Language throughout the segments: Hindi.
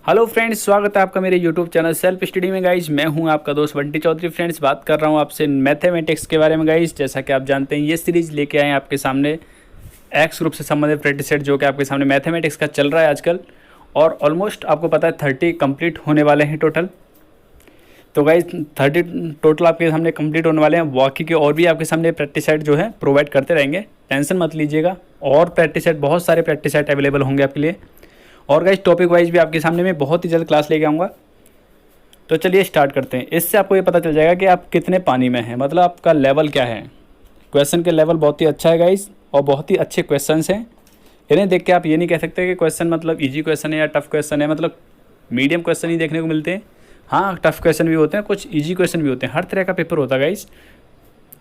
हेलो फ्रेंड्स, स्वागत है आपका मेरे यूट्यूब चैनल सेल्फ स्टडी में। गाइज मैं हूं आपका दोस्त बंटी चौधरी। फ्रेंड्स, बात कर रहा हूं आपसे मैथमेटिक्स के बारे में। गाइज जैसा कि आप जानते हैं, ये सीरीज़ लेके आए हैं आपके सामने एक्स ग्रुप से संबंधित प्रैक्टिस सेट, जो कि आपके सामने मैथमेटिक्स का चल रहा है आजकल। और ऑलमोस्ट आपको पता है 30 कंप्लीट होने वाले हैं टोटल। तो गाइज 30 टोटल आपके सामने कंप्लीट होने वाले हैं। बाकी के और भी आपके सामने प्रैक्टिस सेट जो है प्रोवाइड करते रहेंगे, टेंशन मत लीजिएगा। और प्रैक्टिस सेट, बहुत सारे प्रैक्टिस सेट अवेलेबल होंगे आपके लिए। और गाइस टॉपिक वाइज भी आपके सामने मैं बहुत ही जल्द क्लास लेके आऊँगा। तो चलिए स्टार्ट करते हैं। इससे आपको ये पता चल जाएगा कि आप कितने पानी में हैं, मतलब आपका लेवल क्या है। क्वेश्चन के लेवल बहुत ही अच्छा है गाइस, और बहुत ही अच्छे क्वेश्चंस हैं। इन्हें देख के आप ये नहीं कह सकते कि क्वेश्चन मतलब इजी क्वेश्चन है या टफ क्वेश्चन है। मतलब मीडियम क्वेश्चन ही देखने को मिलते हैं। हाँ, टफ क्वेश्चन भी होते हैं, कुछ ईजी क्वेश्चन भी होते हैं, हर तरह का पेपर होता है गाइस।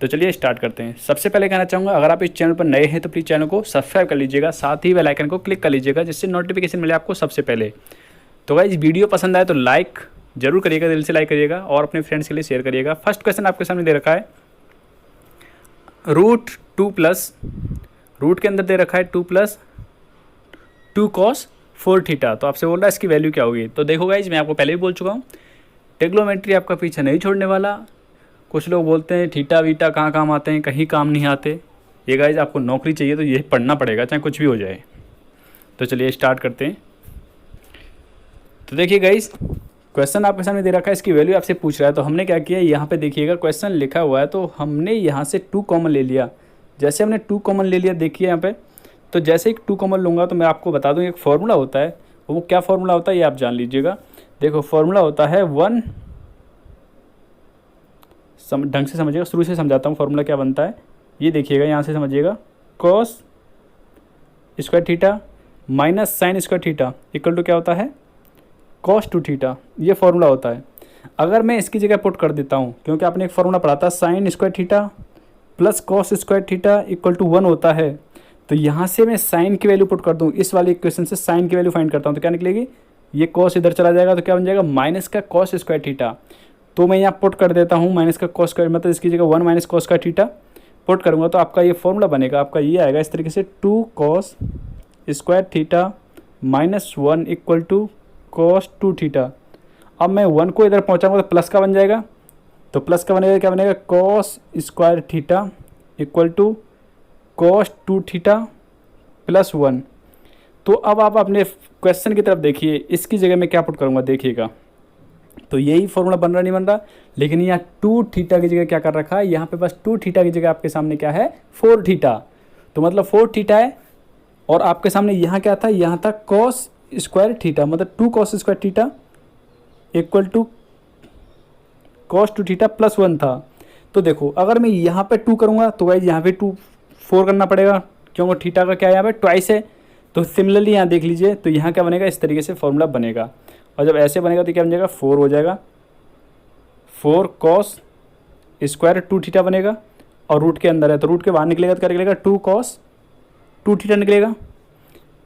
तो चलिए स्टार्ट करते हैं। सबसे पहले कहना चाहूँगा, अगर आप इस चैनल पर नए हैं तो प्लीज़ चैनल को सब्सक्राइब कर लीजिएगा, साथ ही बेल आइकन को क्लिक कर लीजिएगा, जिससे नोटिफिकेशन मिले आपको सबसे पहले। तो गाइस वीडियो पसंद आए तो लाइक जरूर करिएगा, दिल से लाइक करिएगा और अपने फ्रेंड्स के लिए शेयर करिएगा। फर्स्ट क्वेश्चन आपके सामने दे रखा है √2 प्लस, रूट के अंदर दे रखा है 2 प्लस 2 cos 4 थीटा। तो आपसे बोल रहा है इसकी वैल्यू क्या होगी। तो देखो गाइस, मैं आपको पहले भी बोल चुका हूँ, ट्रिग्नोमेट्री आपका पीछे नहीं छोड़ने वाला। कुछ लोग बोलते हैं थीटा वीटा कहाँ काम आते हैं, कहीं काम नहीं आते। ये गाइज आपको नौकरी चाहिए तो ये पढ़ना पड़ेगा, चाहे कुछ भी हो जाए। तो चलिए स्टार्ट करते हैं। तो देखिए गाइज, क्वेश्चन आपके सामने दे रखा है, इसकी वैल्यू आपसे पूछ रहा है। तो हमने क्या किया, यहाँ पे देखिएगा क्वेश्चन लिखा हुआ है, तो हमने यहाँ से 2 कॉमन ले लिया। जैसे हमने 2 कॉमन ले लिया, देखिए यहाँ पे, तो जैसे ही 2 कॉमन लूँगा तो मैं आपको बता दूँ एक फार्मूला होता है। वो क्या फार्मूला होता है ये आप जान लीजिएगा। देखो फार्मूला होता है ढंग से समझिएगा, शुरू से समझाता हूँ फार्मूला क्या बनता है। ये देखिएगा, यहाँ से समझिएगा, cos square theta minus sine square theta equal to क्या होता है, cos 2 थीटा। ये फार्मूला होता है। अगर मैं इसकी जगह पुट कर देता हूँ, क्योंकि आपने एक फार्मूला पढ़ा था, sine square theta plus cos square theta equal to 1 होता है। तो यहाँ से मैं साइन की वैल्यू पुट कर दूँ, इस वाले इक्वेशन से साइन की वैल्यू फाइंड करता हूँ, तो क्या निकलेगी, ये cos इधर चला जाएगा, तो क्या बन जाएगा, माइनस का cos स्क्वायर थीटा। तो मैं यहाँ पुट कर देता हूँ माइनस का cos स्क्वायर, मतलब इसकी जगह 1 माइनस cos का थीटा पुट करूँगा, तो आपका ये फॉर्मूला बनेगा। आपका ये आएगा इस तरीके से, 2 cos square theta minus 1 equal to cos 2 theta. अब मैं 1 को इधर पहुँचाऊँगा तो प्लस का बन जाएगा, तो प्लस का बनेगा, क्या बनेगा, cos square theta equal to cos 2 theta plus 1। तो अब आप अपने क्वेश्चन की तरफ देखिए, इसकी जगह मैं क्या पुट करूँगा देखिएगा। तो यही फॉर्मूला बन रहा नहीं बन रहा, लेकिन यहाँ 2 थीटा की जगह क्या कर रखा है, यहाँ पे बस 2 थीटा की जगह आपके सामने क्या है, 4 थीटा। तो मतलब 4 थीटा है, और आपके सामने यहाँ क्या था, यहाँ था cos स्क्वायर थीटा, मतलब 2 cos square theta equal to cos 2 theta plus 1 था। तो देखो अगर मैं यहाँ पे 2 करूँगा तो भाई यहाँ पे 4 करना पड़ेगा, क्योंकि थीटा का क्या है यहाँ पे ट्वाइस है। तो सिमिलरली यहाँ देख लीजिए, तो यहाँ क्या बनेगा, इस तरीके से फॉर्मूला बनेगा। और जब ऐसे बनेगा तो क्या बन जाएगा, 4 हो जाएगा, 4 cos स्क्वायर 2 थीटा बनेगा, और रूट के अंदर है तो रूट के बाहर निकलेगा तो क्या निकलेगा, 2 cos 2 थीटा निकलेगा,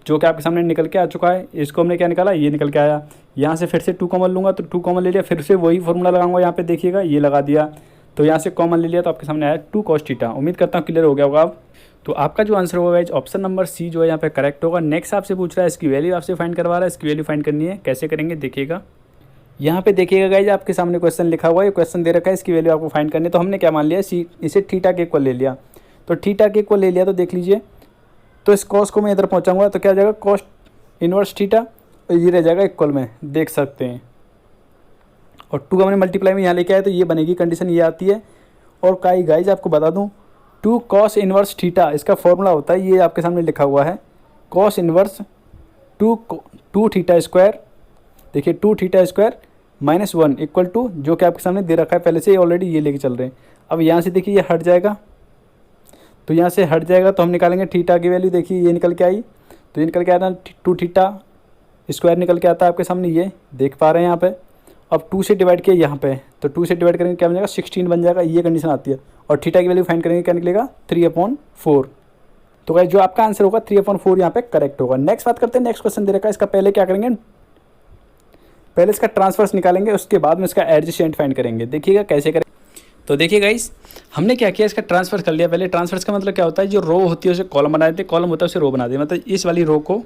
जो कि आपके सामने निकल के आ चुका है। इसको हमने क्या निकाला, ये निकल के आया। यहाँ से फिर से 2 कॉमन लूँगा तो 2 कॉमन ले लिया, फिर से वही फॉर्मूला लगाऊंगा, यहाँ पे देखिएगा ये लगा दिया, तो यहाँ से कॉमन ले लिया तो आपके सामने आया 2 cos थीटा। उम्मीद करता हूँ क्लियर हो गया होगा आप। तो आपका जो आंसर होगा गाइस, ऑप्शन नंबर सी जो है यहाँ पे करेक्ट होगा। नेक्स्ट आपसे पूछ रहा है, इसकी वैल्यू आपसे फाइंड करवा रहा है, इसकी वैल्यू फाइंड करनी है, कैसे करेंगे देखिएगा। यहाँ पे देखिएगा गाइस, आपके सामने क्वेश्चन लिखा हुआ है, ये क्वेश्चन दे रखा है, इसकी वैल्यू आपको फाइंड करनी है। तो हमने क्या मान लिया, इसे थीटा के इक्वल ले लिया। तो थीटा के इक्वल ले लिया तो देख लीजिए, तो इस कॉस को मैं इधर पहुँचाऊँगा तो क्या जाएगा, कॉस इनवर्स थीटा, और ये रह जाएगा इक्वल में, देख सकते हैं। और 2 का मैंने मल्टीप्लाई में यहाँ लेके आया तो ये बनेगी, कंडीशन ये आती है। और काई गाइज आपको बता दूँ, 2 cos इनवर्स थीटा इसका फॉर्मूला होता है, ये आपके सामने लिखा हुआ है, cos इनवर्स 2 थीटा स्क्वायर, देखिए 2 theta square minus 1 equal to, जो कि आपके सामने दे रखा है पहले से, ऑलरेडी ये लेके चल रहे हैं। अब यहाँ से देखिए ये हट जाएगा, तो यहाँ से हट जाएगा तो हम निकालेंगे थीटा की वैल्यू। देखिए ये निकल के आई, तो ये निकल के आया 2 थीटा स्क्वायर निकल के आता है आपके सामने, ये देख पा रहे हैं यहाँ पे। अब 2 से डिवाइड किया यहाँ पे, तो 2 से डिवाइड करेंगे क्या बन जाएगा, 16 बन जाएगा, ये कंडीशन आती है। और थीटा की वैल्यू फाइंड करेंगे, क्या निकलेगा, 3/4। तो गाइस जो आपका आंसर होगा 3/4 यहाँ पे करेक्ट होगा। नेक्स्ट बात करते हैं, नेक्स्ट क्वेश्चन दे रखा है, इसका पहले क्या करेंगे, पहले इसका ट्रांसफर्स निकालेंगे, उसके बाद में इसका एडजेसेंट फाइंड करेंगे। देखिएगा कैसे करें। तो देखिए गाइस, हमने क्या किया, इसका ट्रांसफर कर लिया। पहले ट्रांसफर्स का मतलब क्या होता है, जो रो होती है उसे कॉलम बना देते हैं, कॉलम होता है उसे रो बना देते हैं। मतलब इस वाली रो को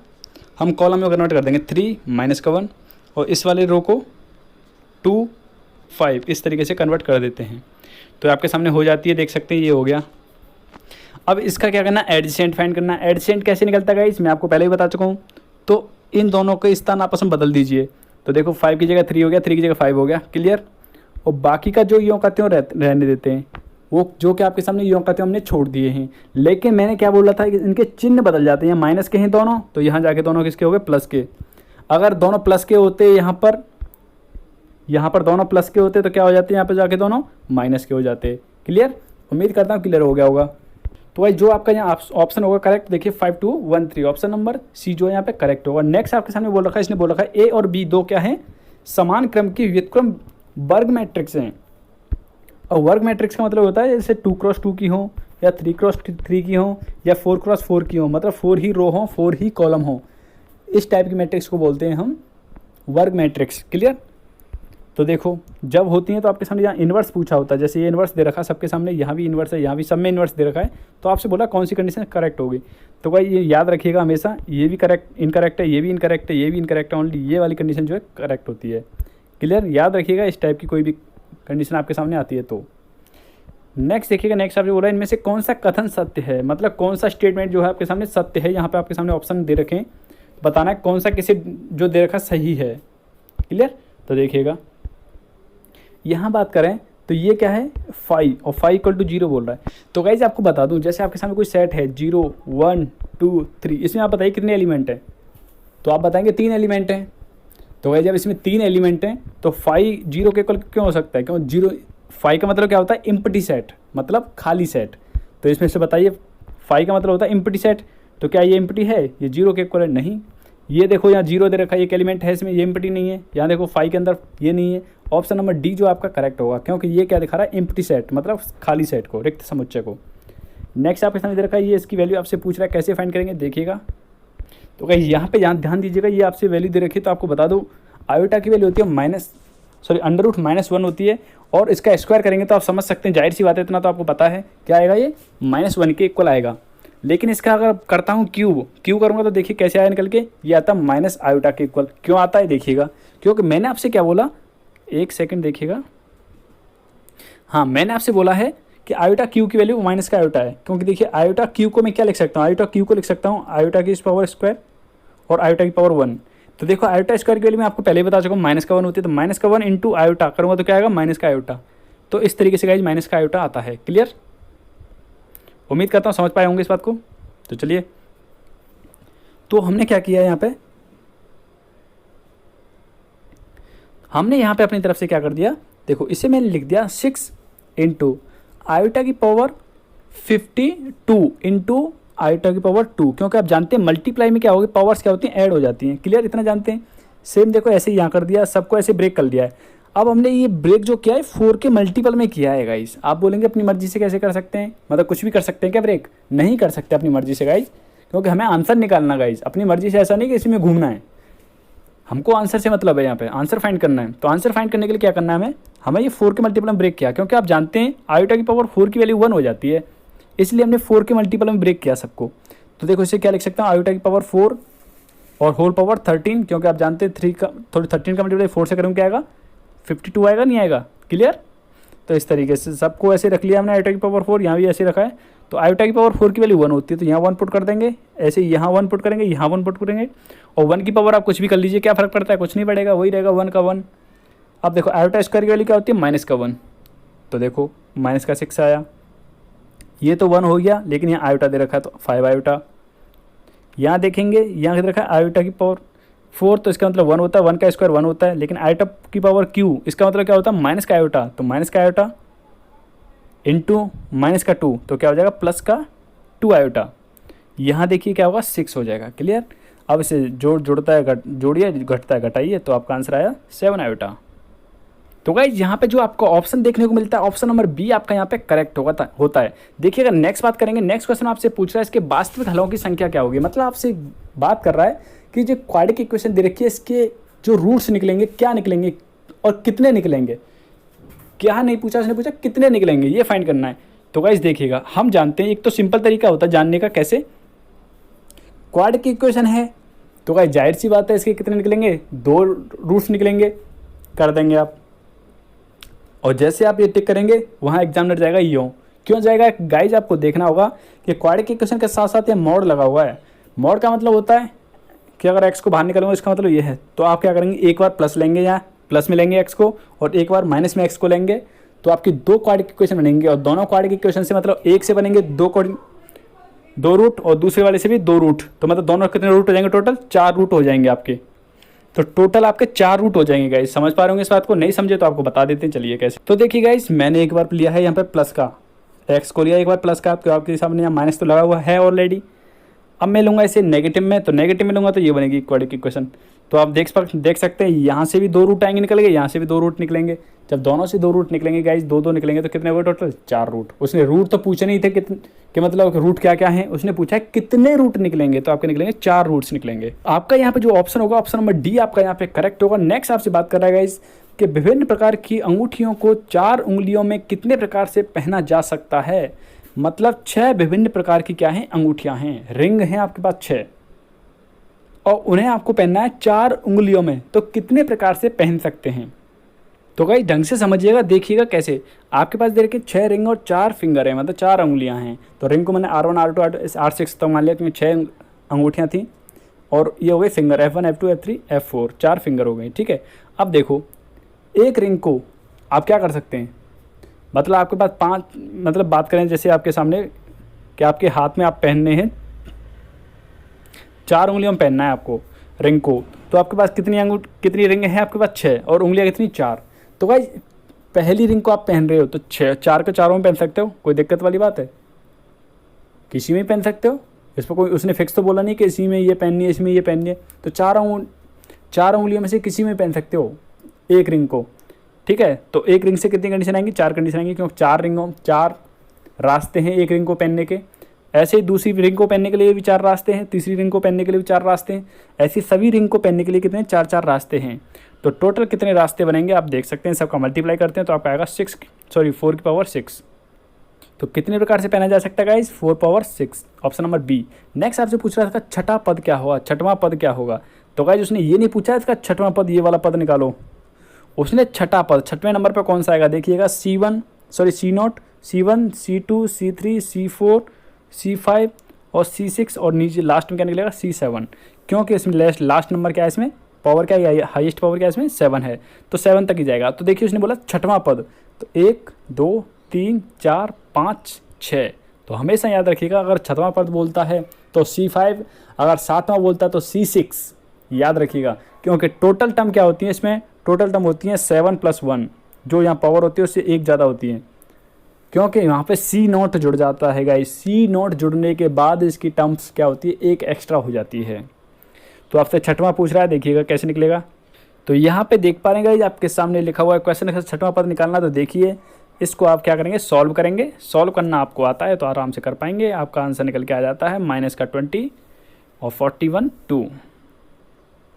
हम कॉलम में कन्वर्ट कर देंगे, 3 - का 1, और इस वाले रो को 2 5 इस तरीके से कन्वर्ट कर देते हैं। तो आपके सामने हो जाती है, देख सकते हैं ये हो गया। अब इसका क्या करना है, एडजेसेंट फाइंड करना है। एडजेसेंट कैसे निकलता है गाइस, मैं आपको पहले ही बता चुका हूँ। तो इन दोनों के स्थान आपस में बदल दीजिए। तो देखो 5 की जगह 3 हो गया, 3 की जगह 5 हो गया, क्लियर। और बाकी का जो यों का त्यों रहने देते हैं, वो जो कि आपके सामने यों का त्यों हमने छोड़ दिए हैं। लेकिन मैंने क्या बोला था कि इनके चिन्ह बदल जाते हैं, माइनस के हैं दोनों, तो यहाँ जाके दोनों किसके हो गए, प्लस के। अगर दोनों प्लस के होते यहाँ पर दोनों प्लस के होते तो क्या हो जाते हैं, यहाँ पर जाके दोनों माइनस के हो जाते। क्लियर, उम्मीद करता हूँ क्लियर हो गया होगा। तो भाई जो आपका यहाँ ऑप्शन होगा करेक्ट, देखिए 5213 ऑप्शन नंबर सी जो है यहाँ पे करेक्ट होगा। नेक्स्ट आपके सामने बोल रखा है, इसने बोल रखा है ए और बी दो क्या है, समान क्रम की व्युत्क्रम वर्ग मैट्रिक्स हैं। और वर्ग मैट्रिक्स का मतलब होता है जैसे 2x2 की हो या 3x3 की हो या 4x4 की हो, मतलब 4 ही रो हो 4 ही कॉलम हो, इस टाइप की मैट्रिक्स को बोलते हैं हम वर्ग मैट्रिक्स। क्लियर। तो देखो जब होती हैं तो आपके सामने यहाँ इन्वर्स पूछा होता है, जैसे ये इन्वर्स दे रखा है सबके सामने, यहाँ भी इन्वर्स है, यहाँ भी सब में इन्वर्स दे रखा है, तो आपसे बोला कौन सी कंडीशन करेक्ट होगी। तो भाई ये याद रखिएगा हमेशा, ये भी करेक्ट इनकरेक्ट है, ये भी इनकरेक्ट है, ये भी इनकरेक्ट है, ओनली ये वाली कंडीशन जो है करेक्ट होती है। क्लियर, याद रखिएगा इस टाइप की कोई भी कंडीशन आपके सामने आती है तो। नेक्स्ट देखिएगा, नेक्स्ट आपसे बोला इनमें से कौन सा कथन सत्य है, मतलब कौन सा स्टेटमेंट जो है आपके सामने सत्य है। यहाँ पे आपके सामने ऑप्शन दे रखे हैं, बताना है कौन सा किसी जो दे रखा सही है। क्लियर, तो देखिएगा यहाँ बात करें तो ये क्या है 5 और 5 = 0 बोल रहा है। तो गाइज आपको बता दूं, जैसे आपके सामने कोई सेट है 0 1 2 3, इसमें आप बताइए कितने एलिमेंट हैं, तो आप बताएंगे 3 एलिमेंट हैं। तो गाइज जब इसमें 3 एलिमेंट हैं तो 5 0 के इक्वल क्यों हो सकता है, क्यों 0 5 का मतलब क्या होता है, एम्प्टी सेट, मतलब खाली सेट। तो इसमें से बताइए 5 का मतलब होता है एम्प्टी सेट, तो क्या ये एम्प्टी है, ये 0 के इक्वल है, नहीं। ये देखो यहाँ 0 दे रखा है, एक एलिमेंट है इसमें, ये एम्प्टी नहीं है। यहाँ देखो 5 के अंदर ये नहीं है। ऑप्शन नंबर डी जो आपका करेक्ट होगा, क्योंकि ये क्या दिखा रहा है, एम्प्टी सेट, मतलब खाली सेट को, रिक्त समुच्चय को। नेक्स्ट आपके सामने दे रखा है, ये इसकी वैल्यू आपसे पूछ रहा है कैसे फाइंड करेंगे, देखिएगा। तो कहीं यहाँ पे ध्यान दीजिएगा, ये आपसे वैल्यू दे रखी है, तो आपको बता दो आयोटा की वैल्यू होती है √-1 होती है, और इसका स्क्वायर करेंगे तो आप समझ सकते हैं, जाहिर सी बात है, इतना तो आपको पता है क्या आएगा, ये -1 के इक्वल आएगा। लेकिन इसका अगर करता हूँ क्यू करूँगा तो देखिए कैसे आया निकल के, ये आता है -i के इक्वल। क्यों आता है देखिएगा, क्योंकि मैंने आपसे क्या बोला, एक सेकंड देखिएगा, हाँ मैंने आपसे बोला है कि आयोटा क्यू की वैल्यू माइनस का आयोटा है। क्योंकि देखिए आयोटा क्यू को मैं क्या लिख सकता हूँ, आयोटा क्यू को लिख सकता हूँ आयोटा की पावर स्क्वायर और आयोटा की पावर 1। तो देखो आयोटा स्क्वायर की वैल्यू मैं आपको पहले ही बता चुका हूँ -1 होती है, तो -1 इंटू आयोटा करूँगा तो क्या आएगा, माइनस का आयोटा। तो इस तरीके से गाइज माइनस का आयोटा आता है। क्लियर, उम्मीद करता हूँ समझ पाए होंगे इस बात को। तो चलिए, तो हमने क्या किया यहाँ पे, हमने यहाँ पे अपनी तरफ से क्या कर दिया, देखो इसे मैंने लिख दिया 6 इंटू आयोटा की पावर 52 इंटू आयोटा की पावर 2, क्योंकि आप जानते हैं मल्टीप्लाई में क्या होगी, पावर्स क्या होती हैं, ऐड हो जाती हैं। क्लियर, इतना जानते हैं। सेम देखो ऐसे ही यहाँ कर दिया, सबको ऐसे ब्रेक कर दिया है। अब हमने ये ब्रेक जो किया है 4 के मल्टीपल में किया है गाइस। आप बोलेंगे अपनी मर्जी से कैसे कर सकते हैं, मतलब कुछ भी कर सकते हैं क्या ब्रेक, नहीं कर सकते अपनी मर्जी से गाइस, क्योंकि हमें आंसर निकालना गाइस, अपनी मर्जी से ऐसा नहीं कि इसमें घूमना है, हमको आंसर से मतलब है, यहाँ पे आंसर फाइंड करना है। तो आंसर फाइंड करने के लिए क्या करना है हमें ये 4 के मल्टीपल में ब्रेक किया, क्योंकि आप जानते हैं आयोटा की पावर 4 की वैल्यू 1 हो जाती है, इसलिए हमने 4 के मल्टीपल में ब्रेक किया सबको। तो देखो इसे क्या लिख सकता हूँ, आयोटा की पावर 4 और होल पावर 13, क्योंकि आप जानते हैं 13 का मल्टीप्लाई 4 से करूँ क्या आएगा, 52 आएगा, नहीं आएगा। क्लियर, तो इस तरीके से सबको ऐसे रख लिया हमने, आयोटा की पावर 4 यहाँ भी ऐसे रखा है। तो आयोटा की पावर 4 की वैल्यू 1 होती है, तो यहाँ 1 पुट कर देंगे, ऐसे यहाँ 1 पुट करेंगे, यहाँ 1 पुट करेंगे, और 1 की पावर आप कुछ भी कर लीजिए, क्या फ़र्क पड़ता है, कुछ नहीं पड़ेगा, वही रहेगा 1 का 1। अब देखो आयोटा स्क्वायर की वैल्यू क्या होती है, -1, तो देखो -6 आया, ये तो 1 हो गया, लेकिन यहाँ आयोटा दे रखा है तो 5 आयोटा। यहाँ देखेंगे यहाँ दे रखा है आयोटा की पावर 4, तो इसका मतलब 1 होता है, 1 का स्क्वायर 1 होता है, लेकिन आयोटा की पावर क्यू, इसका मतलब क्या होता है, माइनस का आयोटा, तो माइनस का आयोटा इंटू माइनस का 2, तो क्या हो जाएगा, प्लस का 2 आयोटा। यहाँ देखिए क्या होगा, 6 हो जाएगा। क्लियर, अब इसे जोड़ता है जोड़िए, घटता है घटाइए, तो आपका आंसर आया 7 आयोटा। तो गाइज यहाँ पे जो आपको ऑप्शन देखने को मिलता है, ऑप्शन नंबर बी आपका यहाँ पे करेक्ट होता है। देखिए अगर नेक्स्ट बात करेंगे, नेक्स्ट क्वेश्चन आपसे पूछ रहा है इसके वास्तविक हलों की संख्या क्या होगी, मतलब आपसे बात कर रहा है कि जो क्वाड्रेटिक इक्वेशन दे रखी है इसके जो रूट्स निकलेंगे क्या निकलेंगे और कितने निकलेंगे, क्या नहीं पूछा उसने, पूछा कितने निकलेंगे, ये फाइंड करना है। तो गाइज देखिएगा, हम जानते हैं एक तो सिंपल तरीका होता है जानने का, कैसे, क्वाड्रेटिक इक्वेशन है तो गाइस जाहिर सी बात है इसके कितने निकलेंगे, 2 रूट्स निकलेंगे, कर देंगे आप। और जैसे आप ये टिक करेंगे वहाँ एग्जामिनर जाएगा यूँ, क्यों जाएगा गाइज, आपको देखना होगा कि क्वाड्रेटिक इक्वेशन के साथ साथ ये मॉड लगा हुआ है। मॉड का मतलब होता है कि अगर x को बाहर निकालूंगा इसका मतलब ये है, तो आप क्या करेंगे, एक बार प्लस लेंगे, यहाँ प्लस में लेंगे x को और एक बार माइनस में x को लेंगे, तो आपकी 2 क्वाड्रेटिक इक्वेशन बनेंगे। और दोनों क्वाड्रेटिक इक्वेशन से मतलब एक से बनेंगे 2 रूट और दूसरे वाले से भी 2 रूट, तो मतलब दोनों कितने रूट हो जाएंगे, टोटल 4 रूट हो जाएंगे आपके। तो टोटल आपके 4 रूट हो जाएंगे गाइस। समझ पा रहे होंगे इस बात को, नहीं समझे तो आपको बता देते हैं, चलिए कैसे। तो देखिए गाइस, मैंने एक बार लिया है यहाँ पे प्लस का, x को लिया एक बार प्लस का, तो आपके सामने यहाँ माइनस तो लगा हुआ है ऑलरेडी। अब मैं लूँगा इसे नेगेटिव में, तो नेगेटिव में लूँगा तो ये बनेगी क्वाड्रेटिक इक्वेशन। तो आप देख सकते हैं यहाँ से भी 2 रूट आएंगे निकलेंगे, यहाँ से भी 2 रूट निकलेंगे। जब दोनों से 2 रूट निकलेंगे गाइस, 2 निकलेंगे तो कितने हुए टोटल, 4 रूट। उसने रूट तो पूछे नहीं थे कि मतलब रूट क्या क्या है, उसने पूछा है कितने रूट निकलेंगे, तो आपके निकलेंगे 4 रूट्स निकलेंगे। आपका यहाँ पे जो ऑप्शन होगा, ऑप्शन नंबर डी आपका यहाँ पे करेक्ट होगा। नेक्स्ट आपसे बात कर रहा है गाइस कि विभिन्न प्रकार की अंगूठियों को 4 उंगलियों में कितने प्रकार से पहना जा सकता है। मतलब 6 विभिन्न प्रकार की क्या हैं, अंगूठियां हैं, रिंग हैं आपके पास 6, और उन्हें आपको पहनना है 4 उंगलियों में, तो कितने प्रकार से पहन सकते हैं। तो गाइस ढंग से समझिएगा, देखिएगा कैसे। आपके पास देखिए 6 रिंग और 4 फिंगर है, मतलब 4 उंगलियां हैं। तो रिंग को मैंने R1 R2 R6 तक मान लिया, क्योंकि 6 अंगूठियाँ थी, और ये हो गई finger F1 F2 F3 F4, 4 finger हो गई, ठीक है। अब देखो एक रिंग को आप क्या कर सकते हैं, मतलब आपके पास 5, मतलब बात करें जैसे आपके सामने कि आपके हाथ में आप पहनने हैं, 4 उंगलियों में पहनना है आपको रिंग को, तो आपके पास कितनी रिंग है आपके पास, 6, और उंगलियां कितनी, 4। तो भाई पहली रिंग को आप पहन रहे हो तो 4 के चारों में पहन सकते हो, कोई दिक्कत वाली बात है, किसी में पहन सकते हो। इस पर कोई उसने फिक्स तो बोला नहीं कि इसी में ये पहननी है, इसमें ये पहननी है, तो 4 उंगलियों में से किसी में पहन सकते हो एक रिंग को, ठीक है। तो एक रिंग से कितनी कंडीशन आएंगी, 4 कंडीशन आएंगी, क्योंकि 4 रास्ते हैं एक रिंग को पहनने के। ऐसे ही दूसरी रिंग को पहनने के लिए भी 4 रास्ते हैं, तीसरी रिंग को पहनने के लिए भी 4 रास्ते हैं, ऐसी सभी रिंग को पहनने के लिए कितने 4 रास्ते हैं। तो टोटल कितने रास्ते बनेंगे आप देख सकते हैं, सबका मल्टीप्लाई करते हैं तो आपका आएगा 4 की पावर 6। तो कितने प्रकार से पहना जा सकता है guys, 4 power 6, option number B. Next आपसे पूछ रहा था छठा पद क्या होगा, छठवां पद क्या होगा। तो गाइस उसने ये नहीं पूछा इसका छठवां पद, ये वाला पद निकालो, उसने छठा पद, 6वें नंबर पर कौन सा आएगा, देखिएगा C0, C1, C2, C3, C4, C5 और C6, और नीचे लास्ट में क्या निकलेगा, C7, क्योंकि इसमें लास्ट नंबर क्या है, इसमें पावर क्या है, हाईएस्ट पावर क्या है इसमें, 7 है, तो 7 तक ही जाएगा। तो देखिए उसने बोला छठवां पद, तो 1 2 3 4 5 6, तो हमेशा याद रखिएगा अगर छठवां पद बोलता है तो C5, अगर 7वां बोलता है तो C6, याद रखिएगा, क्योंकि टोटल टर्म क्या होती है इसमें, टोटल टर्म होती है 7 + 1, जो यहाँ पावर होती है उससे 1 ज़्यादा होती है, क्योंकि यहाँ पे C0 जुड़ जाता है गाइस। C0 जुड़ने के बाद इसकी टर्म्स क्या होती है, 1 एक्स्ट्रा हो जाती है। तो आपसे छठवां पूछ रहा है, देखिएगा कैसे निकलेगा। तो यहाँ पे देख पा रहे हैं गाइस, आपके सामने लिखा हुआ है क्वेश्चन है छठवां पद निकालना। तो देखिए इसको आप क्या करेंगे, सॉल्व करेंगे, सॉल्व करना आपको आता है तो आराम से कर पाएंगे। आपका आंसर निकल के आ जाता है -20 और 41 2।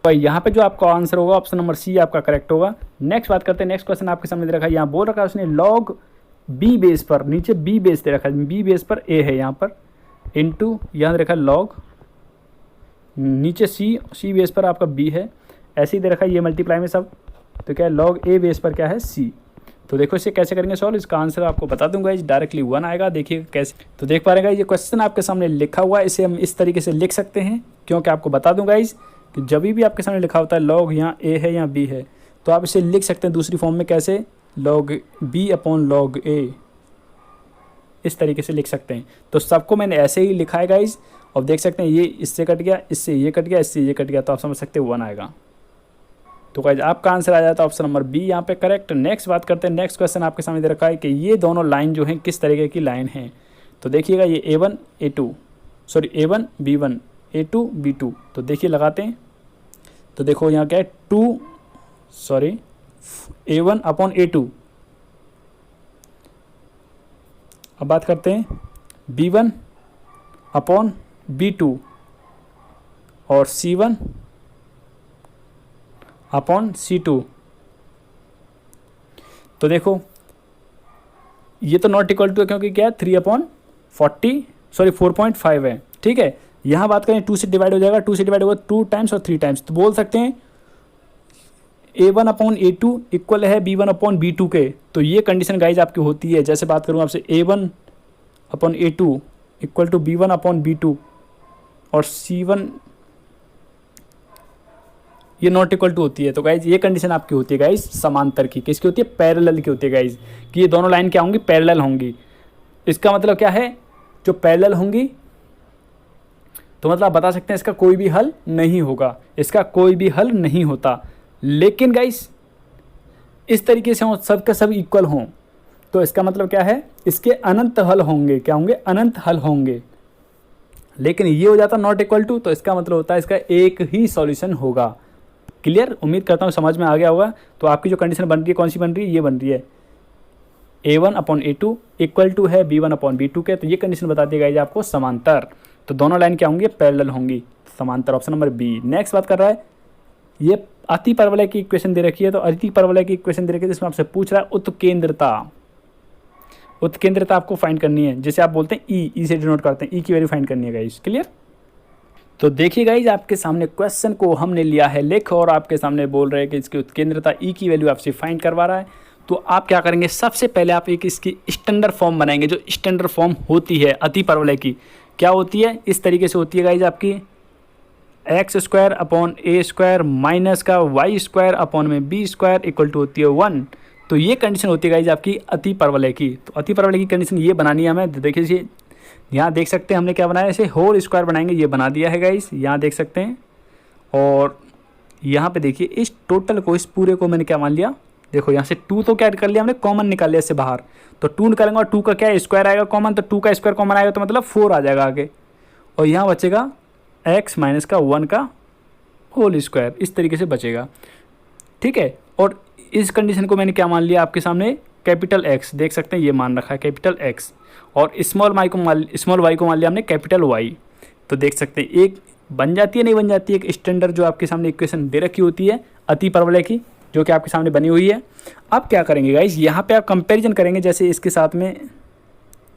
तो यहाँ पे जो आपका आंसर होगा ऑप्शन नंबर सी आपका करेक्ट होगा। नेक्स्ट बात करते हैं, नेक्स्ट क्वेश्चन आपके सामने दे रखा है, यहाँ बोल रखा है उसने लॉग बी बेस पर, नीचे बी बेस दे रखा है, बी बेस पर ए है यहाँ पर, इंटू यहाँ दे रखा है लॉग, नीचे सी बेस पर आपका बी है, ऐसे ही दे रखा है ये मल्टीप्लाई में सब, तो क्या है लॉग ए बेस पर क्या है सी। तो देखो इसे कैसे करेंगे सॉल्व, इसका आंसर आपको बता दूंगा, इस डायरेक्टली 1 आएगा, देखिए कैसे। तो देख पा रहे ये क्वेश्चन आपके सामने लिखा हुआ है, इसे हम इस तरीके से लिख सकते हैं, क्योंकि आपको बता दूंगा इस कि जब भी आपके सामने लिखा होता है लॉग यहाँ ए है यहाँ बी है, तो आप इसे लिख सकते हैं दूसरी फॉर्म में, कैसे, लॉग बी अपॉन लॉग ए, इस तरीके से लिख सकते हैं। तो सबको मैंने ऐसे ही लिखा है गाइस, और देख सकते हैं ये इससे कट गया, इससे ये कट गया, इससे ये कट गया, तो आप समझ सकते हैं 1 आएगा। तो गाइस आपका आंसर आ जाता है ऑप्शन नंबर बी यहाँ पे करेक्ट। नेक्स्ट बात करते हैं, नेक्स्ट क्वेश्चन आपके सामने दे रखा है कि ये दोनों लाइन जो हैं किस तरीके की लाइन हैं। तो देखिएगा ये A1 B1 A2 B2, तो देखिए लगाते हैं, तो देखो यहाँ क्या है A1 अपॉन A2। अब बात करते हैं B1 अपॉन B2 और C1 अपॉन C2। तो देखो ये तो नॉट इक्वल टू है, क्योंकि क्या है 4.5 है, ठीक है। यहाँ बात करें 2 से डिवाइड हो जाएगा, 2 से डिवाइड होगा 2 टाइम्स और 3 टाइम्स, तो बोल सकते हैं A1/A2 इक्वल है B1/B2 के। तो ये कंडीशन गाइज आपकी होती है। जैसे बात करूँ आपसे A1/A2 इक्वल टू B1/B2 और C1 ये नॉट इक्वल टू होती है। तो गाइज ये कंडीशन आपकी होती है गाइज समांतर की। किसकी होती है? पैरेलल की होती है गाइज, कि ये दोनों लाइन क्या होंगी? पैरेलल होंगी। इसका मतलब क्या है? जो पैरेलल होंगी तो मतलब आप बता सकते हैं इसका कोई भी हल नहीं होगा, इसका कोई भी हल नहीं होता। लेकिन गाइस इस तरीके से हो, सब के सब इक्वल हों, तो इसका मतलब क्या है? इसके अनंत हल होंगे। क्या होंगे? अनंत हल होंगे। लेकिन ये हो जाता नॉट इक्वल टू, तो इसका मतलब होता है इसका एक ही सॉल्यूशन होगा। क्लियर? उम्मीद करता हूँ समझ में आ गया होगा। तो आपकी जो कंडीशन बन रही है कौन सी बन रही है? ये बन रही है A1/A2 इक्वल टू है B1/B2 के। तो ये कंडीशन बता दी गई आपको समांतर। तो दोनों लाइन क्या होंगी? पैरेलल होंगी, समांतर। Option number B. नेक्स्ट बात कर रहा है, ये अति परवलय की इक्वेशन दे रखी है। तो अति परवलय की इक्वेशन दे रखी है जिसमें आपसे पूछ रहा है उत्केंद्रता। उत्केंद्रता आपको फाइंड करनी है, जैसे आप बोलते हैं ई से डिनोट करते हैं, ई की वैल्यू फाइंड करनी है गाइस। क्लियर? तो देखिए गाइज आपके सामने क्वेश्चन को हमने लिया है लिख, और आपके सामने बोल रहे हैं कि इसकी उत्केंद्रता ई की वैल्यू आपसे फाइंड करवा रहा है। तो आप क्या करेंगे? सबसे पहले आप एक इसकी स्टैंडर्ड फॉर्म बनाएंगे। जो स्टैंडर्ड फॉर्म होती है अति परवलय की, क्या होती है? इस तरीके से होती है गाइज आपकी x² माइनस का y² इक्वल टू होती है 1। तो ये कंडीशन होती है गाइज आपकी अति परवलय की। तो अति परवलय की कंडीशन ये बनानी है हमें। देखिए यहाँ देख सकते हैं हमने क्या बनाया, इसे होल स्क्वायर बनाएंगे, ये बना दिया है गाइज, यहाँ देख सकते हैं। और यहाँ पे देखिए इस टोटल को, इस पूरे को मैंने क्या मान लिया? देखो यहाँ से 2 तो क्या कर लिया हमने? कॉमन निकाल लिया इससे बाहर। तो 2 निकालेंगे और 2 का क्या स्क्वायर आएगा कॉमन, तो 2 का स्क्वायर कॉमन आएगा तो मतलब 4 आ जाएगा आगे। और यहाँ बचेगा x माइनस का 1 का होल स्क्वायर, इस तरीके से बचेगा। ठीक है? और इस कंडीशन को मैंने क्या मान लिया आपके सामने? Capital X। देख सकते हैं ये मान रखा है कैपिटल X, और स्मॉल वाई को मान लिया हमने कैपिटल Y। तो देख सकते हैं एक बन जाती है, नहीं बन जाती है? एक स्टैंडर्ड जो आपके सामने इक्वेशन दे रखी होती है अति परवलय की, जो कि आपके सामने बनी हुई है। अब क्या करेंगे गाइज? यहाँ पे आप कंपैरिजन करेंगे, जैसे इसके साथ में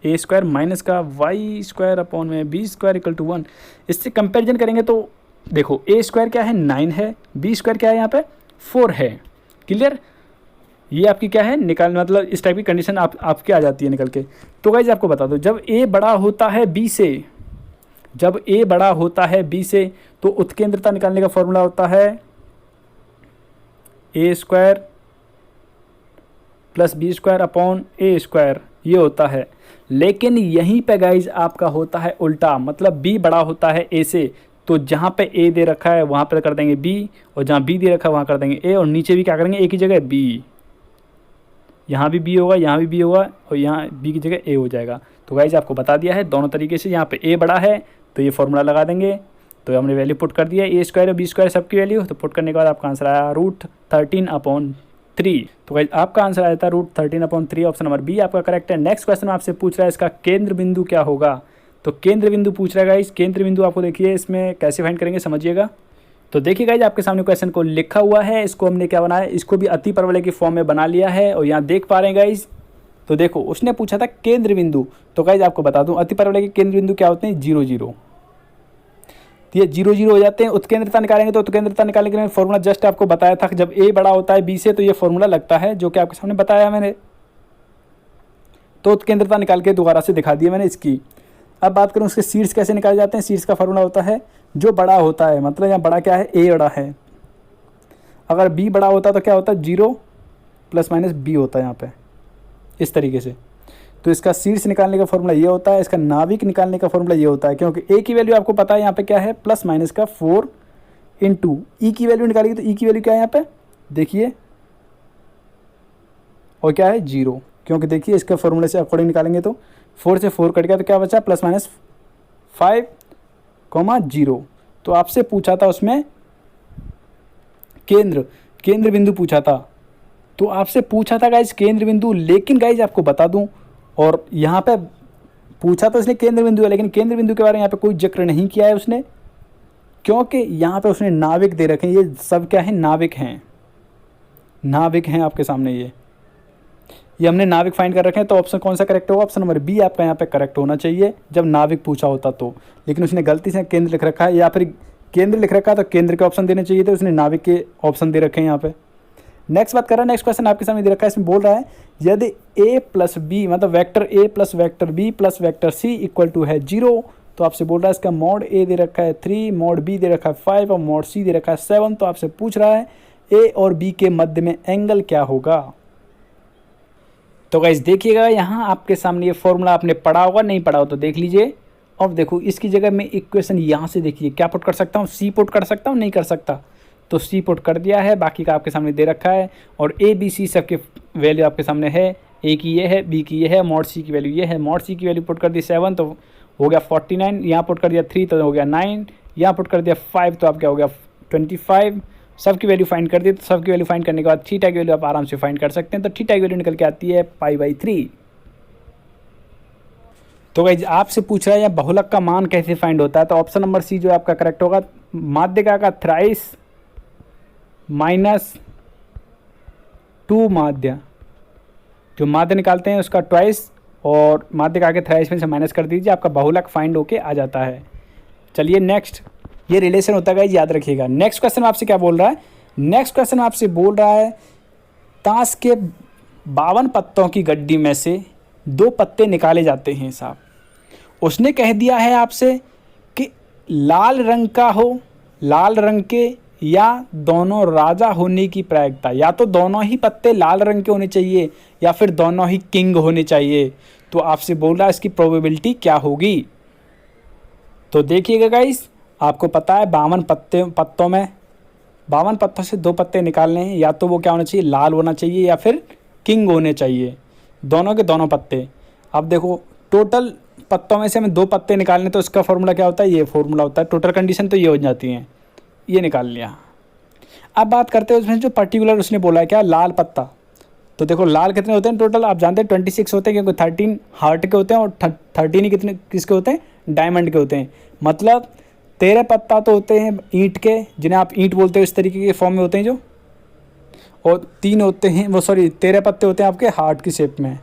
A² माइनस का y² इक्वल टू 1, इससे कंपैरिजन करेंगे तो देखो A² क्या है? 9 है, B² क्या है? यहाँ पे 4 है। क्लियर? ये आपकी क्या है? निकाल, मतलब इस टाइप की कंडीशन आपके आ जाती है निकल के। तो गाइज आपको बता दो, जब A बड़ा होता है B से, जब A बड़ा होता है B से, तो उत्केंद्रता निकालने का फॉर्मूला होता है A² प्लस B²/A², ये होता है। लेकिन यहीं पे गाइज आपका होता है उल्टा, मतलब B बड़ा होता है A से, तो जहाँ पे A दे रखा है वहाँ पे कर देंगे B, और जहाँ B दे रखा है वहाँ कर देंगे A, और नीचे भी क्या करेंगे? A की जगह B। यहाँ भी B होगा, यहाँ भी B होगा, और यहाँ B की जगह A हो जाएगा। तो गाइज आपको बता दिया है दोनों तरीके से। यहाँ पे A बड़ा है तो ये फॉर्मूला लगा देंगे, तो हमने वैल्यू पुट कर दिया A² और B² सबकी वैल्यू। तो पुट करने के बाद आपका आंसर आया √13/3। तो गाइज आपका आंसर आया था √13/3। ऑप्शन नंबर बी आपका करेक्ट है। नेक्स्ट क्वेश्चन आपसे पूछ रहा है इसका केंद्र बिंदु क्या होगा। तो केंद्र बिंदु पूछ रहा है गाइज। केंद्र बिंदु आपको देखिए इसमें कैसे फाइंड करेंगे समझिएगा। तो देखिए गाइज आपके सामने क्वेश्चन को लिखा हुआ है, इसको हमने क्या बनाया? इसको भी अति परवलय की फॉर्म में बना लिया है, और यहाँ देख पा रहे हैं गाइज। तो देखो उसने पूछा था केंद्र बिंदु। तो गाइज आपको बता दूं अति परवलय के केंद्र बिंदु क्या होते हैं? 0 0। तो ये 0 0 हो जाते हैं। उत्केंद्रता निकालेंगे तो उत्केंद्रता निकालने के लिए फॉर्मूला जस्ट आपको बताया था, जब A बड़ा होता है B से तो ये फॉर्मूला लगता है, जो कि आपके सामने बताया मैंने। तो उत्केंद्रता निकाल के दोबारा से दिखा दिया मैंने इसकी। अब बात करूँ उसके शीर्ष कैसे निकाले जाते हैं। शीर्ष का फॉर्मूला होता है जो बड़ा होता है, मतलब यहाँ बड़ा क्या है? A बड़ा है। अगर B बड़ा होता तो क्या होता है? 0 ± B होता है यहाँ पे, इस तरीके से। तो इसका शीर्ष निकालने का फॉर्मूला ये होता है, इसका नाभिक निकालने का फॉर्मूला ये होता है, क्योंकि A की वैल्यू आपको पता है यहाँ पे क्या है? ± का 4 × E की वैल्यू निकालेगी तो E की वैल्यू क्या है यहाँ पे? देखिए, और क्या है? 0, क्योंकि देखिए इसके फॉर्मूले से अकॉर्डिंग निकालेंगे तो 4 से 4 कट गया तो क्या बचा? ± 5, 0। तो आपसे पूछा था उसमें केंद्र बिंदु पूछा था। तो आपसे पूछा था गाइज केंद्र बिंदु, लेकिन गाइज आपको बता दूं, और यहाँ पे पूछा तो इसने केंद्र बिंदु है, लेकिन केंद्र बिंदु के बारे में यहाँ पे कोई जिक्र नहीं किया है उसने, क्योंकि यहाँ पे उसने नाविक दे रखे हैं। ये सब क्या है? नाविक हैं, नाविक हैं आपके सामने। ये हमने नाविक फाइंड कर रखे हैं, तो ऑप्शन कौन सा करेक्ट होगा? ऑप्शन नंबर बी आपका यहाँ पे करेक्ट होना चाहिए जब नाविक पूछा होता तो। लेकिन उसने गलती से केंद्र लिख रखा है, या फिर केंद्र लिख रखा है तो केंद्र के ऑप्शन देने चाहिए थे, उसने नाविक के ऑप्शन दे रखे हैं यहाँ पे। नेक्स्ट बात कर रहा है, नेक्स्ट क्वेश्चन आपके सामने दे रखा है, इसमें बोल रहा है यदि a प्लस बी मतलब vector a plus vector b plus vector c equal to है 0, तो आपसे बोल रहा है इसका मॉड a दे रखा है 3, मॉड b दे रखा है 5 और मॉड c दे रखा है 7। तो आपसे पूछ रहा है a और b के मध्य में एंगल क्या होगा? तो गाइस देखिएगा, यहाँ आपके सामने ये फॉर्मूला आपने पढ़ा होगा, नहीं पढ़ा हो तो देख लीजिए। और देखो इसकी जगह मैं इक्वेशन यहाँ से देखिए क्या पुट कर सकता हूँ, सी पुट कर सकता हूँ, नहीं कर सकता तो सी पुट कर दिया है, बाकी का आपके सामने दे रखा है। और ए बी सी सबके वैल्यू आपके सामने है, ए की ये है, बी की ये है, मॉड सी की वैल्यू ये है। मॉड सी की वैल्यू पुट कर दी 7 तो हो गया 49, यहाँ पुट कर दिया 3 तो हो गया 9, यहाँ पुट कर दिया 5 तो आप क्या हो गया 25। सबकी वैल्यू फाइंड कर दी, तो सबकी वैल्यू फाइंड करने के बाद थीटा की वैल्यू आप आराम से फाइंड कर सकते हैं। तो थीटा की वैल्यू निकल के आती है π/3। तो गाइस आपसे पूछ रहा है या बहुलक का मान कैसे फाइंड होता है, तो ऑप्शन नंबर सी जो आपका करेक्ट होगा। माध्यिका का थ्राइस माइनस 2 माध्य, जो माध्य निकालते हैं उसका ट्वाइस और माध्यिका के थ्राइस में से माइनस कर दीजिए, आपका बहुलक फाइंड होके आ जाता है। चलिए नेक्स्ट, ये रिलेशन होता है गाइस, याद रखिएगा। नेक्स्ट क्वेश्चन आपसे क्या बोल रहा है? नेक्स्ट क्वेश्चन आपसे बोल रहा है ताश के 52 पत्तों की गड्डी में से 2 पत्ते निकाले जाते हैं साहब। उसने कह दिया है आपसे कि लाल रंग का हो, लाल रंग के या दोनों राजा होने की प्रायिकता, या तो दोनों ही पत्ते लाल रंग के होने चाहिए या फिर दोनों ही किंग होने चाहिए। तो आपसे बोल रहा है इसकी प्रोबेबिलिटी क्या होगी? तो देखिएगा गाइस, आपको पता है 52 पत्तों में 52 पत्तों से 2 पत्ते निकालने हैं, या तो वो क्या होना चाहिए, लाल होना चाहिए या फिर किंग होने चाहिए, दोनों के दोनों पत्ते। अब देखो टोटल पत्तों में से हमें 2 पत्ते निकालने, तो इसका फॉर्मूला क्या होता है, ये फॉर्मूला होता है। टोटल कंडीशन तो ये हो जाती हैं, ये निकाल लिया। अब बात करते हैं उसमें जो पर्टिकुलर उसने बोला है क्या, लाल पत्ता। तो देखो लाल कितने होते हैं टोटल, आप जानते हैं 26 होते हैं, क्योंकि 13 हार्ट के होते हैं और 13 ही कितने किसके होते हैं, डायमंड के होते हैं। मतलब 13 पत्ता तो होते हैं ईंट के, जिन्हें आप ईंट बोलते हो, इस तरीके के फॉर्म में होते हैं जो, और 3 होते हैं 13 पत्ते होते हैं आपके हार्ट की शेप में,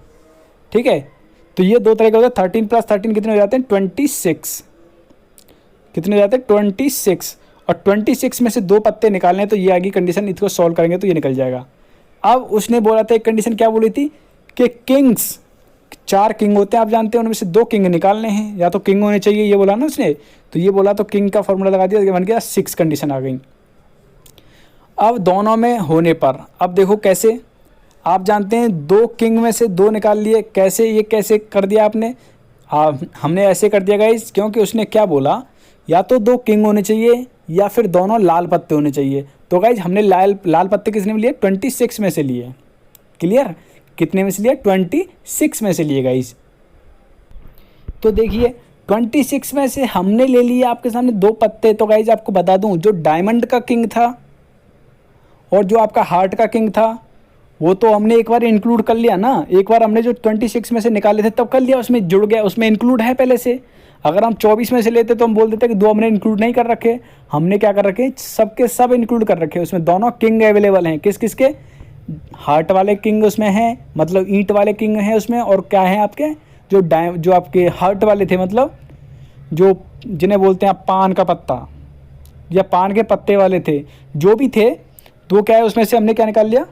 ठीक है। तो ये 2 तरह के होते हैं, 13 + 13 कितने हो जाते हैं 26, कितने हो जाते हैं 26, और 26 में से 2 पत्ते निकालने हैं, तो ये आगे कंडीशन, इसको सॉल्व करेंगे तो ये निकल जाएगा। अब उसने बोला था एक कंडीशन क्या बोली थी कि किंग्स, 4 किंग होते हैं आप जानते हैं, उनमें से 2 किंग निकालने हैं, या तो किंग होने चाहिए, ये बोला ना उसने। तो ये बोला तो किंग का फॉर्मूला लगा दिया, बन गया 6 कंडीशन आ गई। अब दोनों में होने पर, अब देखो कैसे, आप जानते हैं 2 किंग में से 2 निकाल लिए, कैसे, ये कैसे कर दिया आपने, हमने ऐसे कर दिया गाइस, क्योंकि उसने क्या बोला, या तो 2 किंग होने चाहिए या फिर दोनों लाल पत्ते होने चाहिए। तो गाइस हमने लाल पत्ते किसने में लिए, 26 में से लिए। क्लियर, कितने में से लिया, 26 में से लिए गाइस। तो देखिए 26 में से हमने ले लिए आपके सामने 2 पत्ते। तो गाइस आपको बता दूं, जो डायमंड का किंग था और जो आपका हार्ट का किंग था, वो तो हमने एक बार इंक्लूड कर लिया ना, एक बार हमने जो 26 में से निकाले थे तब कर लिया, उसमें जुड़ गया, उसमें इंक्लूड है पहले से। अगर हम 24 में से लेते तो हम बोल देते कि 2 हमने इंक्लूड नहीं कर रखे, हमने क्या कर रखे, सबके सब इंक्लूड कर रखे, उसमें दोनों किंग अवेलेबल हैं। किस किस के, हार्ट वाले किंग उसमें हैं, मतलब ईंट वाले किंग हैं उसमें, और क्या है आपके जो आपके हार्ट वाले थे, मतलब जो जिन्हें बोलते हैं आप पान का पत्ता या पान के पत्ते वाले थे, जो भी थे, तो क्या है उसमें से हमने क्या निकाल लिया,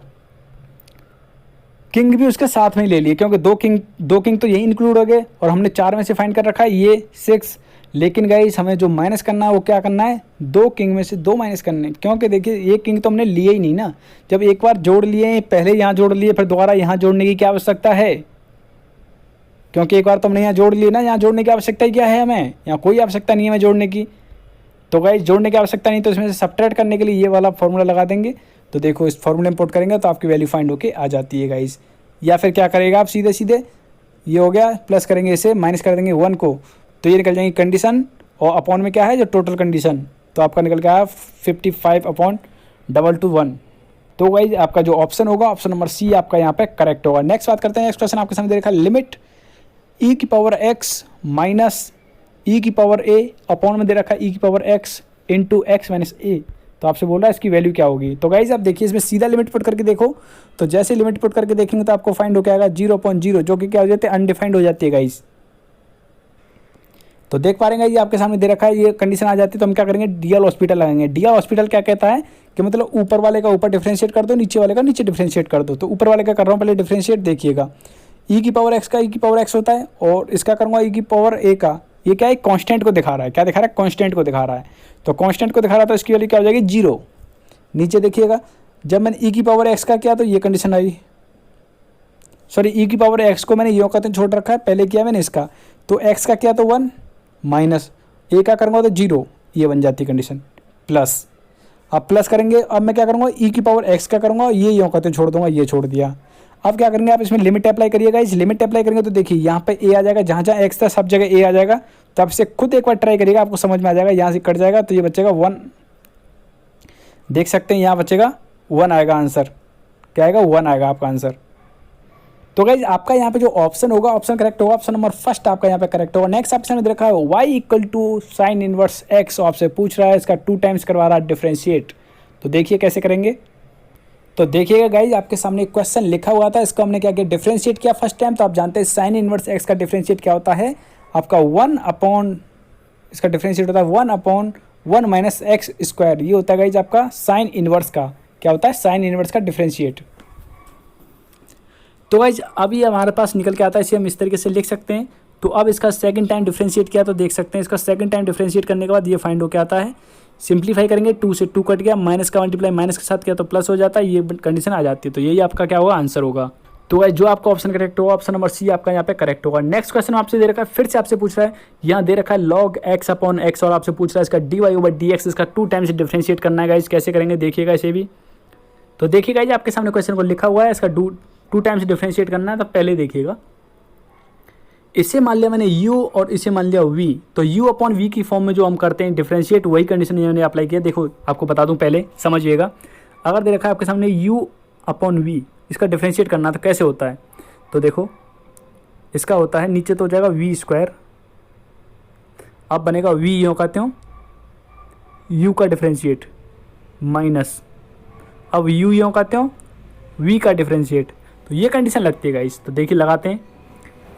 किंग भी उसके साथ में ही ले लिए, क्योंकि 2 किंग तो यही इंक्लूड हो गए, और हमने 4 में से फाइंड कर रखा है ये 6। लेकिन गाइस हमें जो माइनस करना है वो क्या करना है, 2 किंग में से 2 माइनस करने, क्योंकि देखिए ये किंग तो हमने लिए ही नहीं ना। जब एक बार जोड़ लिए, पहले यहाँ जोड़ लिए, फिर दोबारा यहाँ जोड़ने की क्या आवश्यकता है, क्योंकि एक बार तो हमने यहाँ जोड़ लिए ना, यहाँ जोड़ने की आवश्यकता ही क्या है, हमें यहाँ कोई आवश्यकता नहीं है हमें जोड़ने की। तो गाइस जोड़ने की आवश्यकता नहीं, तो इसमें से सब्ट्रैक्ट करने के लिए ये वाला फॉर्मूला लगा देंगे। तो देखो इस फॉर्मूले में पुट करेंगे तो आपकी वैल्यू फाइंड होके आ जाती है गाइस। या फिर क्या करेगा आप, सीधे सीधे ये हो गया, प्लस करेंगे इसे, माइनस कर देंगे 1 को, तो ये निकल जाएंगे कंडीशन, और अपॉन में क्या है जो टोटल कंडीशन, तो आपका निकल गया 55/221। तो गाइस आपका जो ऑप्शन होगा, ऑप्शन नंबर सी आपका यहाँ पे करेक्ट होगा। नेक्स्ट बात करते हैं, नेक्स्ट क्वेश्चन आपके सामने दे रखा है, limit e⁻x minus e⁻a upon में दे रखा है e⁻x × x - a। तो आपसे बोल रहा है इसकी वैल्यू क्या होगी। तो गाइज आप देखिए इसमें सीधा लिमिट पुट करके देखो, तो जैसे लिमिट पुट करके देखेंगे तो आपको फाइंड हो क्या आएगा 0.0, जो कि क्या हो जाती है अनडिफाइंड हो जाती है गाइज। तो देख पा रहे हैं ये आपके सामने दे रखा है, ये कंडीशन आ जाती है तो हम क्या करेंगे डीएल हॉस्पिटल लगाएंगे। डीएल हॉस्पिटल क्या कहता है कि मतलब ऊपर वाले का ऊपर डिफरेंशिएट कर दो, नीचे वाले का नीचे डिफरेंशिएट कर दो। तो ऊपर वाले का कर रहा हूँ पहले डिफरेंशिएट, देखिएगा ई की पावर एक्स का ई की पावर एक्स होता है, और इसका करूँगा ई की पावर ए का, ये क्या है कांस्टेंट को दिखा रहा है, क्या दिखा रहा है कांस्टेंट को दिखा रहा है। तो कांस्टेंट को दिखा रहा है तो इसकी वैल्यू क्या हो जाएगी 0। नीचे देखिएगा जब मैंने ई की पावर एक्स का किया तो ये कंडीशन आई, सॉरी ई की पावर एक्स को मैंने यो का तो छोड़ रखा है, पहले किया मैंने इसका, तो एक्स का किया तो 1 माइनस ए का करूँगा तो 0, ये बन जाती है कंडीशन प्लस। अब प्लस करेंगे, अब मैं क्या करूँगा ई की पावर एक्स का करूँगा, ये यो का तो छोड़ दूंगा, ये छोड़ दिया। अब क्या करेंगे आप इसमें लिमिट अप्लाई करिएगा। इस लिमिट अप्लाई करेंगे तो देखिए यहाँ पे ए आ जाएगा, जहाँ जहाँ एक्स था सब जगह ए आ जाएगा। तो आप इसे खुद एक बार ट्राई करिएगा, आपको समझ में आ जाएगा। यहाँ से कट जाएगा तो ये बचेगा 1, देख सकते हैं यहाँ बचेगा 1 आएगा आंसर, क्या आएगा 1 आएगा आपका आंसर। तो गाइज आपका यहाँ पे जो ऑप्शन होगा ऑप्शन करेक्ट होगा, ऑप्शन नंबर फर्स्ट आपका यहाँ पे करेक्ट होगा। नेक्स्ट ऑप्शन में देखा है y equal to sine inverse x, आपसे पूछ रहा है इसका 2 टाइम्स करवा रहा है डिफरेंशिएट। तो देखिए कैसे करेंगे, तो देखिएगा गाइज आपके सामने एक क्वेश्चन लिखा हुआ था, इसको हमने क्या किया डिफरेंशिएट किया फर्स्ट टाइम। तो आप जानते हैं साइन इनवर्स x का डिफरेंशिएट क्या होता है आपका 1 अपॉन, इसका डिफरेंशिएट होता है 1/1 माइनस एक्स स्क्वायर, ये होता है गाइज आपका साइन इनवर्स का, क्या होता है साइन इनवर्स का डिफरेंशिएट। तो गाइज अभी हमारे पास निकल के आता है, इसे हम इस तरीके से लिख सकते हैं। तो अब इसका सेकंड टाइम डिफरेंशिएट किया तो देख सकते हैं इसका सेकंड टाइम डिफरेंशिएट करने के बाद ये फाइंड हो के आता है, सिंप्लीफाई करेंगे 2 से 2 कट गया, माइनस का मल्टीप्लाई माइनस के साथ किया तो प्लस हो जाता है, ये कंडीशन आ जाती है। तो यही आपका क्या होगा आंसर होगा। तो गाइज जो आपका ऑप्शन करेक्ट होगा ऑप्शन नंबर सी आपका यहाँ पे करेक्ट होगा। नेक्स्ट क्वेश्चन आपसे दे रखा है, फिर से आपसे पूछ रहा है, यहाँ दे रखा है log x अपॉन x, और आपसे पूछ रहा है इसका dy/dx, इसका 2 टाइम्स डिफरेंशिएट करना है गाइज। कैसे करेंगे देखिएगा इसे भी, तो देखिएगा गाइज आपके सामने क्वेश्चन को लिखा हुआ है, इसका 2 टाइम्स डिफरेंशिएट करना है। तो पहले देखिएगा इसे मान लिया मैंने u और इसे मान लिया v, तो u अपॉन v की फॉर्म में जो हम करते हैं डिफरेंशिएट, वही कंडीशन मैंने अप्लाई किया। देखो आपको बता दूं पहले समझिएगा, अगर दे रखा है आपके सामने u अपॉन v, इसका डिफरेंशिएट करना तो कैसे होता है, तो देखो इसका होता है नीचे तो हो जाएगा v स्क्वायर, अब बनेगा v यूँ कहते हो u का डिफरेंशिएट माइनस, अब u यूँ कहते हो v का डिफरेंशिएट। तो ये कंडीशन लगती है गाइस। तो देखिए लगाते हैं,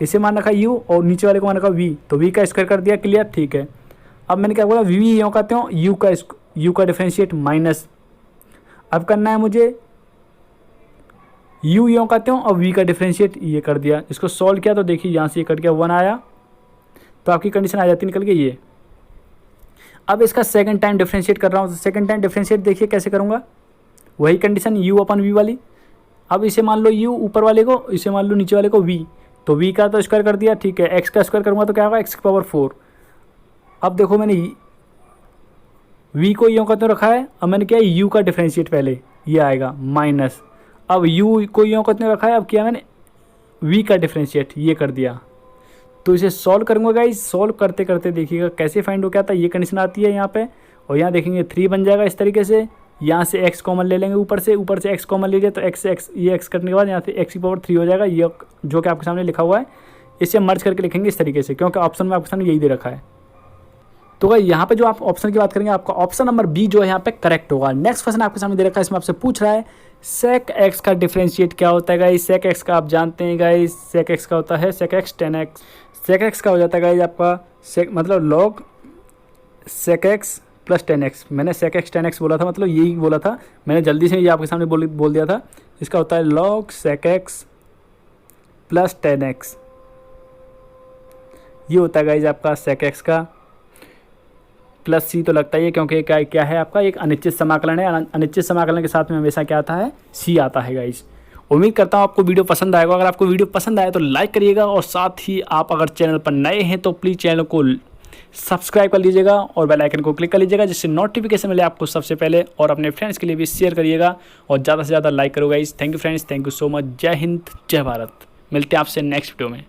इसे मान रखा u और नीचे वाले को मान रखा v, तो v का स्क्वायर कर दिया, क्लियर ठीक है। अब मैंने क्या बोला v यूँ कहते हो u का डिफरेंशिएट माइनस, अब करना है मुझे u यूँ कहते हो और v का डिफरेंशिएट, ये कर दिया। इसको सॉल्व किया तो देखिए यहाँ से ये कट गया 1 आया, तो आपकी कंडीशन आ जाती निकल गई ये। अब इसका सेकंड टाइम डिफरेंशिएट कर रहा हूँ, तो सेकंड टाइम डिफरेंशिएट देखिए कैसे करूँगा, वही कंडीशन u अपन v वाली। अब इसे मान लो u ऊपर वाले को, इसे मान लो नीचे वाले को v, तो v का तो स्क्वायर कर दिया ठीक है, x का स्क्वायर करूँगा तो क्या होगा x की पावर 4। अब देखो मैंने v को यूँ कहते रखा है, अब मैंने किया u का डिफरेंशिएट पहले, ये आएगा माइनस, अब u को यूँ कहते रखा है, अब किया मैंने v का डिफरेंशिएट, ये कर दिया। तो इसे सॉल्व करूँगा गाइस, सॉल्व करते करते देखिएगा कैसे फाइंड हो क्या था, ये कंडीशन आती है यहाँ पे, और यहाँ देखेंगे 3 बन जाएगा इस तरीके से। यहाँ से x कॉमन ले लेंगे, ऊपर से x कॉमन ले लिया तो x से x, ये x कटने के बाद यहाँ से x की पावर 3 हो जाएगा, ये जो कि आपके सामने लिखा हुआ है। इसे मर्ज करके लिखेंगे इस तरीके से, क्योंकि ऑप्शन में आपके सामने यही दे रखा है। तो भाई यहाँ पे जो आप ऑप्शन की बात करेंगे, आपका ऑप्शन नंबर बी जो है यहाँ पे करेक्ट होगा। नेक्स्ट क्वेश्चन आपके सामने दे रखा है, इसमें आपसे पूछ रहा है sec x का डिफरेंशिएट क्या होता है गाइस। sec x का आप जानते हैं गाइस, sec x का होता है sec x tan x, sec x का हो जाता है गाइस आपका sec मतलब log sec x plus tan x। मैंने sec x tan x बोला था, मतलब यही बोला था मैंने, जल्दी से ये आपके सामने बोल दिया था। इसका होता है log sec x plus tan x, ये होता है गाइस आपका sec x का, प्लस सी तो लगता ही है क्योंकि क्या है आपका एक अनिश्चित समाकलन है। अनिश्चित समाकलन के साथ में हमेशा क्या आता है, सी आता है गाइस। उम्मीद करता हूँ आपको वीडियो पसंद आएगा। अगर आपको वीडियो पसंद आए तो लाइक करिएगा, और साथ ही आप अगर चैनल पर नए हैं तो प्लीज़ चैनल को सब्सक्राइब कर लीजिएगा और बेल आइकन को क्लिक कर लीजिएगा, जिससे नोटिफिकेशन मिले आपको सबसे पहले। और अपने फ्रेंड्स के लिए भी शेयर करिएगा और ज़्यादा से ज़्यादा लाइक करो guys. Thank you friends, thank you so much. जय हिंद, जय भारत। मिलते हैं आपसे नेक्स्ट वीडियो में।